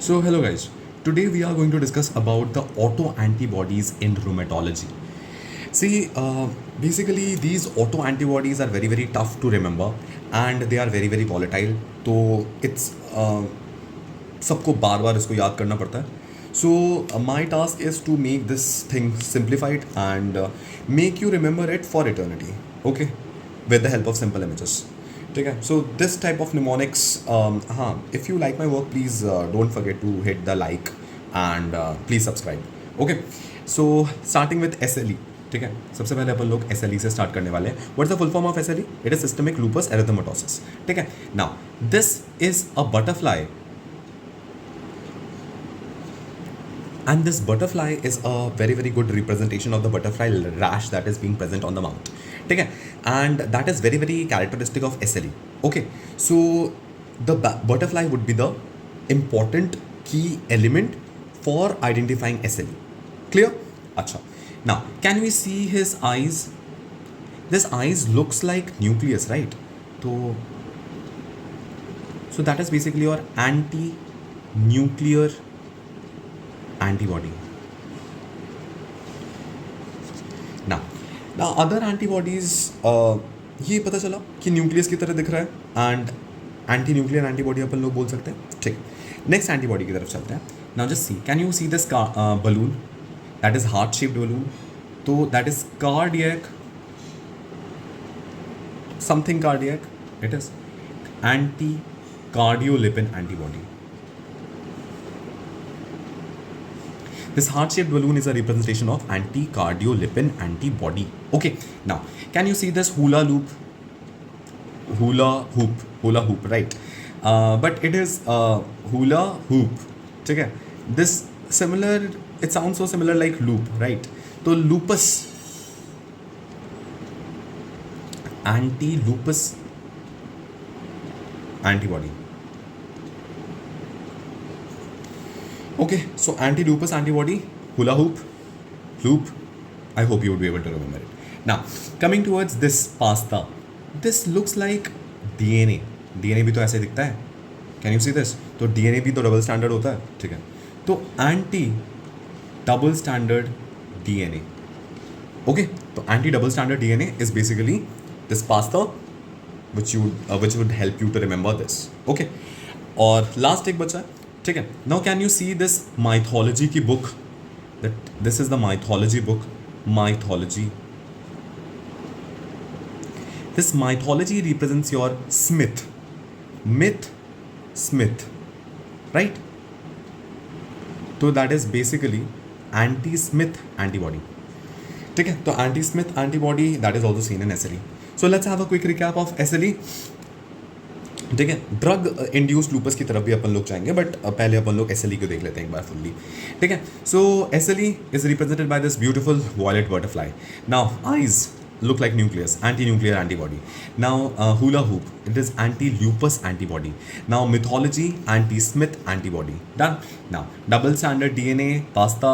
So hello guys, today we are going to discuss about the autoantibodies in rheumatology. See, basically these autoantibodies are very tough to remember and they are very volatile. तो it's सबको बार बार इसको याद करना पड़ता है. So my task is to make this thing simplified and make you remember it for eternity. Okay, with the help of simple images. ठीक है. So this type of mnemonics, हाँ, if you like my work, please don't forget to hit the like and please subscribe. Okay. So starting with SLE. ठीक है. सबसे पहले अपन लोग SLE से start करने वाले हैं. What's the full form of SLE? It is systemic lupus erythematosus. ठीक है. Now this is a butterfly. And this butterfly is a very good representation of the butterfly rash that is being present on the mouth. ठीक है. And that is very characteristic of SLE. Okay. So the butterfly would be the important key element for identifying SLE. Clear? Acha. Now, can we see his eyes? This eyes looks like nucleus, right? So that is basically your anti-nuclear antibody. Now other antibodies, ये पता चला कि nucleus की तरह दिख रहा है and anti nuclear antibody अपन लोग बोल सकते हैं. ठीक. नेक्स्ट एंटीबॉडी की तरफ चलते हैं. Now just see, can you see this balloon? That is heart shaped balloon. तो that is cardiac, something cardiac. It is anti cardiolipin antibody. This heart-shaped balloon is a representation of anti-cardiolipin antibody. Okay. Now, can you see this hula loop? Hula hoop, right? But it is hula hoop. ठीक है. This similar, it sounds so similar like loop, right? तो lupus, anti-lupus antibody. Okay, so anti-lupus antibody, hula hoop, loop. I hope you would be able to remember it. Now, coming towards this pasta, this looks like DNA. DNA भी तो ऐसे दिखता है. Can you see this? तो DNA भी तो double standard होता है. ठीक है. तो anti double standard DNA. Okay, तो anti double standard DNA is basically this pasta, which would help you to remember this. Okay, और लास्ट एक बचा है. ठीक है. Now can you see this mythology की book? That this is the mythology book. Mythology, this mythology represents your Smith, Smith, right? तो that is basically anti Smith antibody. ठीक है. तो anti Smith antibody that is also seen in SLE. So let's have a quick recap of SLE. ठीक है. Drug induced loops की तरफ भी अपन लोग जाएंगे, बट पहले अपन लोग SLE को देख लेते हैं एक बार फुल्ली. ठीक है. So SLE is represented by this beautiful violet butterfly. Now eyes look like nucleus, anti-nuclear antibody. Now hula hoop, it is anti-lupus antibody. Now mythology, anti-Smith antibody. Done. Now double standard DNA, pasta.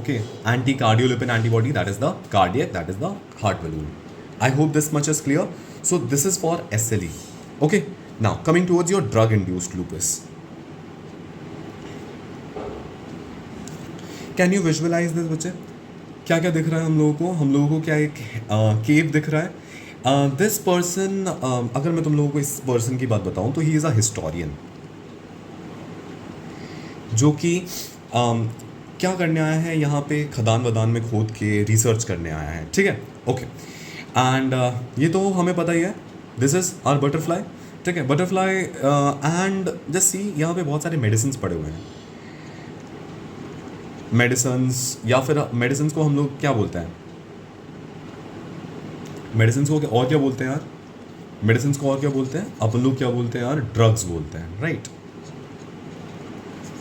Okay. Anti-cardiolipin antibody, that is the cardiac, that is the heart balloon. I hope this much is clear. So this is for SLE. Okay. Now coming towards your drug-induced lupus. Can you visualize this बच्चे? क्या क्या दिख रहा है हम लोगों को? हम लोगों को क्या एक केव दिख रहा है. दिस पर्सन, अगर मैं तुम लोगों को इस पर्सन की बात बताऊं तो ही इज़ अ हिस्टोरियन, जो कि क्या करने आया है यहाँ पे, खदान वदान में खोद के रिसर्च करने आया है. ठीक है. ओके. एंड ये तो हमें पता ही है. This is our butterfly. ठीक है. बटरफ्लाई एंड जस्ट सी, यहाँ पे बहुत सारे मेडिसिन पड़े हुए हैं. मेडिसिन्स, या फिर मेडिसिन्स को हम लोग क्या बोलते हैं? मेडिसिन्स को और क्या बोलते हैं यार? मेडिसिन्स को और क्या बोलते हैं? अपन लोग क्या बोलते हैं यार? ड्रग्स बोलते हैं, राइट?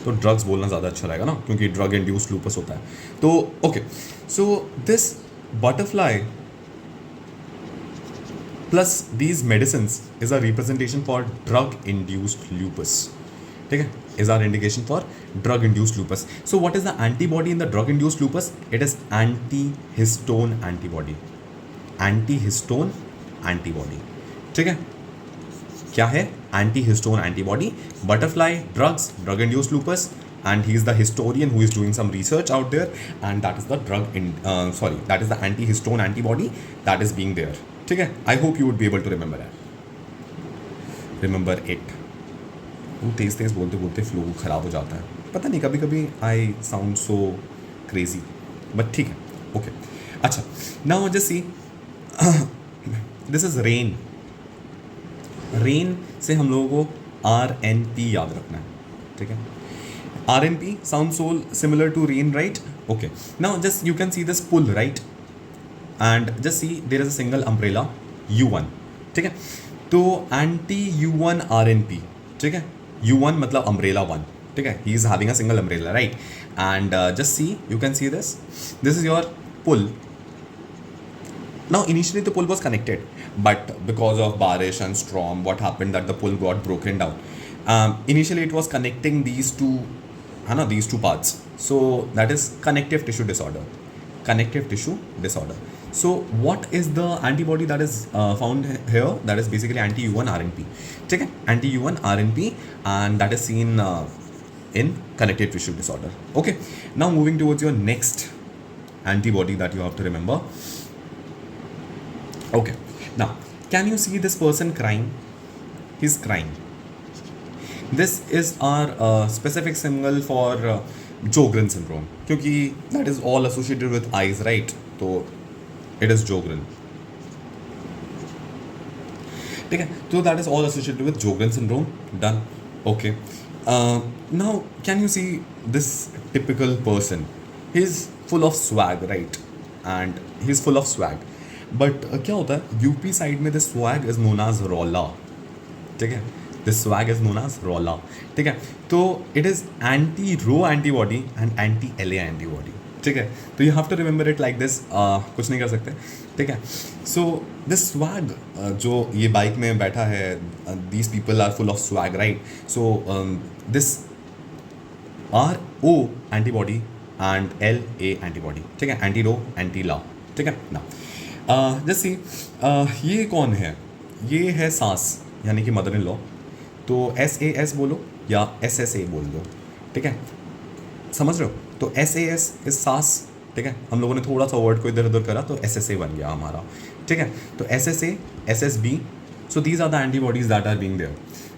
तो ड्रग्स बोलना ज़्यादा अच्छा रहेगा ना, क्योंकि ड्रग इंड्यूस्ड लूपस होता है. तो okay. So this butterfly plus these medicines is a representation for drug induced lupus. ठीक है. is our indication for drug induced lupus. So what is the antibody in the drug induced lupus? It is anti-histone antibody. Anti-histone antibody. ठीक है. क्या है? anti-histone antibody. Butterfly, drugs, drug-induced lupus, and he is the historian who is doing some research out there, and that is the that is the anti-histone antibody that is being there. ठीक है, I hope you would be able to remember that. Remember it. वो तेज़ तेज़ बोलते बोलते flow ख़राब हो जाता है, पता नहीं, कभी कभी I sound so crazy, but ठीक है, ओके. अच्छा, now just C, this is rain. Rain से हम लोगों को RNP याद रखना है, ठीक है. RNP sound so similar to rain, right? Okay, now just you can see this pull, right? And just see there is a single umbrella U1, ठीक है. तो एंटी U1 RNP, ठीक है. U1 मतलब अम्ब्रेला 1, ठीक है. He is having a single umbrella, right? And just see, you can see this is your pull. Now initially the pull was connected, but because of barish and storm, what happened that the pull got broken down. Initially it was connecting these two parts. So that is connective tissue disorder. Connective tissue disorder. So what is the antibody that is found here? That is basically anti-U1 RNP. Okay? Anti-U1 RNP, and that is seen in connective tissue disorder. Okay. Now moving towards your next antibody that you have to remember. Okay, now can you see this person crying? He's crying. This is our specific symbol for Sjogren syndrome, क्योंकि that is all associated with eyes, right? तो it is Sjogren. ठीक है, तो that is all associated with Sjogren syndrome. Done. Okay. Now can you see this typical person? He's full of swag, right? And he's full of swag. But क्या होता है, UP side में this swag is known as रॉला, ठीक है. This swag is known as रॉला, ठीक है. तो it is anti Ro antibody and anti LA antibody, ठीक है. तो you have to remember it like this, कुछ नहीं कर सकते, ठीक है. सो दिस स्वैग, जो ये बाइक में बैठा है, these people are full of swag, right? So this RO antibody and LA antibody, ठीक है. एंटी रो एंटी ला, ठीक है ना. जैसे ये कौन है? ये है सास, यानी कि मदर इन लॉ. तो SAS बोलो या SSA बोल दो, ठीक है. समझ रहे हो? तो SAS इज सास, ठीक है. हम लोगों ने थोड़ा सा वर्ड को इधर उधर करा तो SSA बन गया हमारा, ठीक है. तो SSA, SSB, so these are the antibodies that are being there.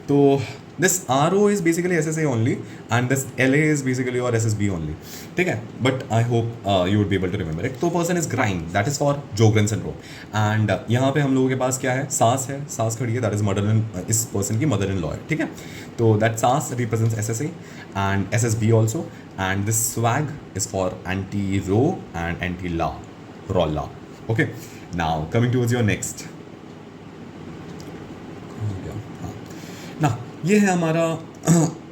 तो this RO is basically SSA only, and this LA is basically your SSB only, ठीक है. But I hope you would be able to remember it. तो person is crying, that is for Sjogren syndrome. and यहाँ पे हम लोगों के पास क्या है? सास है, सास खड़ी है, that is इस person की मदर इन लॉ है, ठीक है. तो that सास represents SSA and SSB also, and this swag is for anti-ro and anti-la, rolla. Okay, now coming towards your next. ना ये है हमारा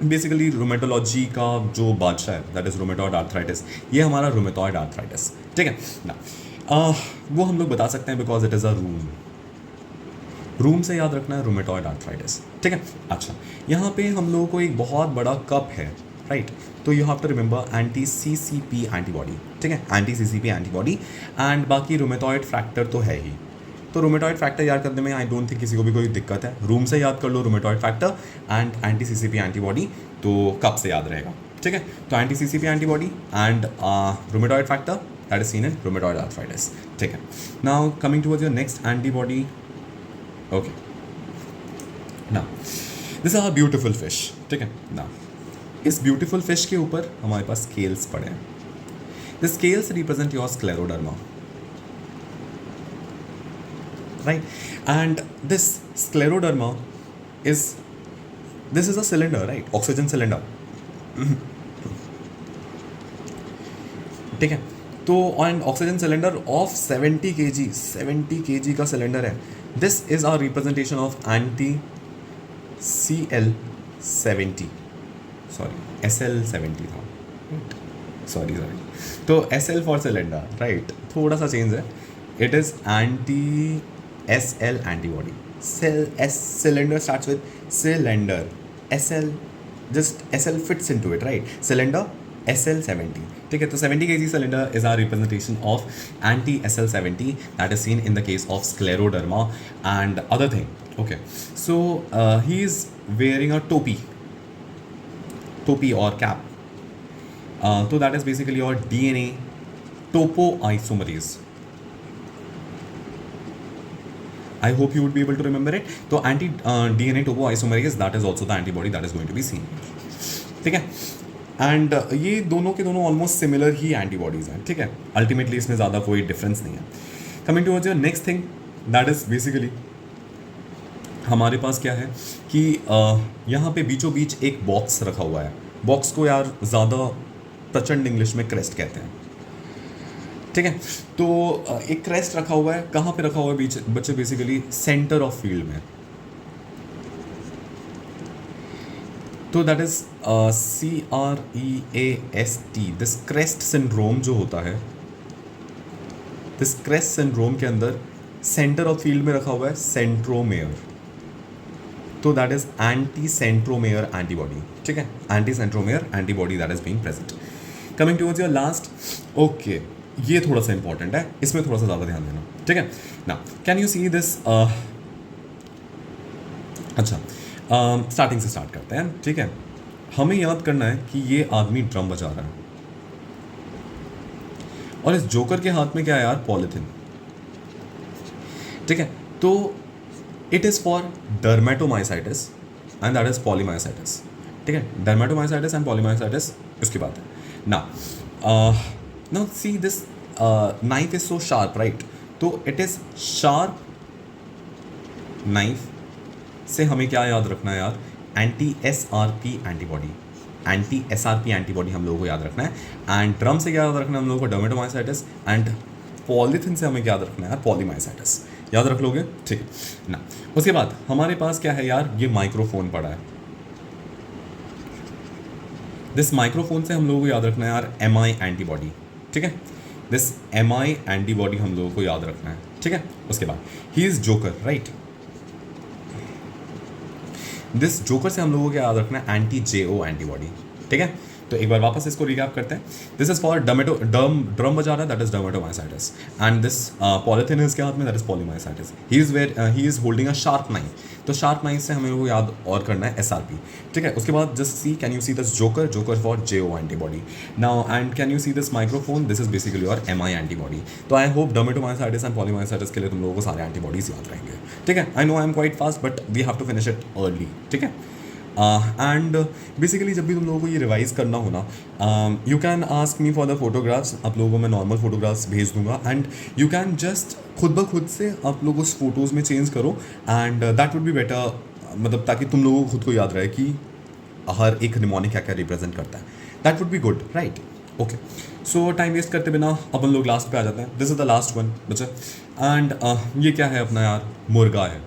बेसिकली रोमेटोलॉजी का जो बादशाह है, दैट इज़ रोमेटॉइड आर्थराइटिस. ये हमारा रोमेटॉइड आर्थराइटिस, ठीक है ना. वो हम लोग बता सकते हैं because it is a room से याद रखना है रोमेटॉइड आर्थराइटिस, ठीक है. अच्छा, यहाँ पे हम लोगों को एक बहुत बड़ा कप है, राइट? तो you have to remember anti-CCP antibody, ठीक है. anti-CCP एंटीबॉडी, एंड बाकी रोमेटॉइड फैक्टर तो है ही. तो रोमेटॉइड फैक्टर याद करने में आई डोंट थिंक किसी को भी कोई दिक्कत है. रूम से याद कर लो rheumatoid factor and anti-CCP antibody, तो कब से याद रहेगा, ठीक है. तो anti-CCP antibody and rheumatoid factor, that is seen in rheumatoid arthritis, ठीक है. Now coming towards your next antibody. Okay, now this are beautiful fish, ठीक है. नाउ इस ब्यूटिफुल फिश के ऊपर हमारे पास स्केल्स पड़े हैं. The scales represent your scleroderma, right? And this scleroderma is a cylinder, right? Oxygen cylinder. ठीक है. तो and oxygen cylinder of 70 kg, 70 kg का सिलेंडर है. This is our representation of anti-CL70, sorry, SL70 था, sorry. तो SL for cylinder, right? थोड़ा सा change है. It is anti-SL antibody. Cylinder starts with cylinder. SL, just SL fits into it, right? Cylinder, SL70. ठीक है. तो 70 kg cylinder is our representation of anti-SL70 that is seen in the case of scleroderma and other thing. Okay. So he is wearing a topi or cap. So that is basically your DNA topoisomerase. I hope you would be able to remember it. So anti DNA topoisomerase, that is also the antibody that is going to be seen. ठीक है, and ये दोनों के दोनों almost similar ही antibodies हैं. ठीक है, ultimately इसमें ज़्यादा कोई डिफरेंस नहीं है. Coming to your next thing, that is basically हमारे पास क्या है कि यहाँ पे बीचों बीच एक बॉक्स रखा हुआ है. बॉक्स को यार ज़्यादा प्रचंड इंग्लिश में क्रेस्ट कहते हैं. ठीक है, तो एक क्रेस्ट रखा हुआ है. कहाँ पे रखा हुआ है बीच बच्चे? बेसिकली सेंटर ऑफ फील्ड में. तो that is CREAST. This crest syndrome जो होता है, दिस क्रेस्ट सिंड्रोम के अंदर सेंटर ऑफ फील्ड में रखा हुआ है सेंट्रोमेयर. तो that is anti centromere antibody. ठीक है, anti centromere antibody that is being present. Coming towards your last, okay, ये थोड़ा सा इंपॉर्टेंट है, इसमें थोड़ा सा ज़्यादा ध्यान देना. ठीक है ना, कैन यू सी दिस? अच्छा, स्टार्टिंग से स्टार्ट करते हैं. ठीक है, हमें याद करना है कि ये आदमी ड्रम बजा रहा है और इस जोकर के हाथ में क्या है यार? पॉलिथिन. ठीक है, तो it is for dermatomyositis and that is polymyositis. ठीक है, डर्मेटोमाइसाइटिस एंड पॉलीमाइसाइटिस उसकी बात है ना. Now see this knife is so sharp, right? तो इट इज शार्प नाइफ से हमें क्या याद रखना है यार? Anti SRP antibody. Anti SRP antibody हम लोगों को याद रखना है. एंड ड्रम से क्या याद रखना है हम लोगों को? डर्मेटोमाइसाइटिस. एंड पॉलीथिन से हमें क्या याद रखना है यार? पॉलीमाइसाइटिस. याद रख लोगे? ठीक है ना. उसके बाद हमारे पास क्या है यार? ये माइक्रोफोन पड़ा है. दिस माइक्रोफोन से हम लोगों को याद रखना है यार MI एंटीबॉडी. ठीक है, दिस MI एंटीबॉडी हम लोगों को याद रखना है. ठीक है, उसके बाद he is joker, right? This joker से हम लोगों को याद रखना है एंटी JO एंटीबॉडी. ठीक है, तो एक बार वापस इसको रिकैप करते हैं. दिस इज फॉर ड्रम बजा रहा है, that is dermatomyositis. And this polythene इसके हाथ में, that is polymyositis. He is holding a sharp knife. तो शार्प नाइफ से हमें वो याद और करना है SRP. ठीक है, उसके बाद just see, can you see this joker for JO antibody now. And can you see this microphone? This is basically your MI antibody. तो आई होप डर्मेटोमाइसाइटिस एंड पॉलीमाइसाइटिस के लिए तुम लोगों को सारे एंटीबॉडीज याद रहेंगे. ठीक है, I know I am quite fast but we have to finish it early. ठीक है, एंड बेसिकली जब भी तुम लोगों को ये रिवाइज करना हो ना, you can ask me for the photographs. आप लोगों को मैं नॉर्मल फोटोग्राफ्स भेज दूंगा एंड यू कैन जस्ट खुद ब खुद से आप लोग उस फोटोज़ में चेंज करो and that would be better. मतलब ताकि तुम लोगों को खुद को याद रहे कि हर एक निमोनिक क्या क्या रिप्रेजेंट करता है. That would be good, right? Okay, so time waste करते बिना अपन लोग लास्ट पे आ जाते हैं. This is the last one बच्चा. एंड ये क्या है अपना यार? मुर्गा है.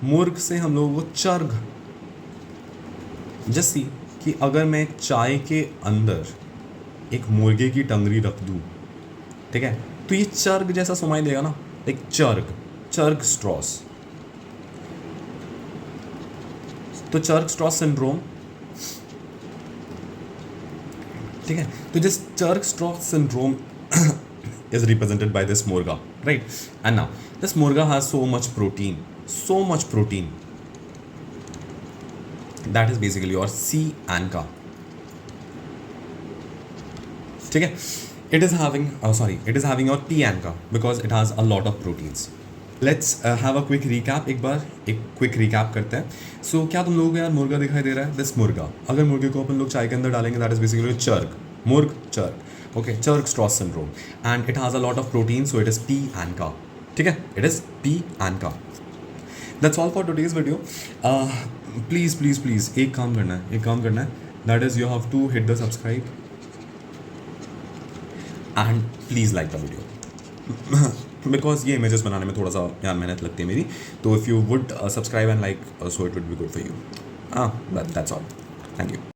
मुर्ग से हम लोगों को चर्ग. जस्ट सी कि अगर मैं चाय के अंदर एक मुर्गे की टंगरी रख दूँ, ठीक है, तो ये चर्ग जैसा सुनाई देगा ना, एक चर्ग स्ट्रॉस. तो चर्ग स्ट्रॉस सिंड्रोम. ठीक है, तो this Churg Strauss syndrome is represented by this murga, right? And now this murga has so much protein that is basically your C ANCA. ठीक है, it is having your T ANCA because it has a lot of proteins. Let's have a quick recap. एक quick recap करते हैं. So क्या तुम लोगों को यार मुर्गा दिखाई दे रहा है? This मुर्गा, अगर मुर्गे को अपन लोग चाय के अंदर डालेंगे, that is basically Churg. Okay, Churg Strauss syndrome and it has a lot of protein, so it is P ANCA. ठीक है, it is P ANCA. That's all for today's video. Please एक काम करना है. That is you have to hit the subscribe and please like the video because ये images बनाने में थोड़ा सा यार मेहनत लगती है मेरी. तो if you would subscribe and like, so it would be good for you. That's all. Thank you.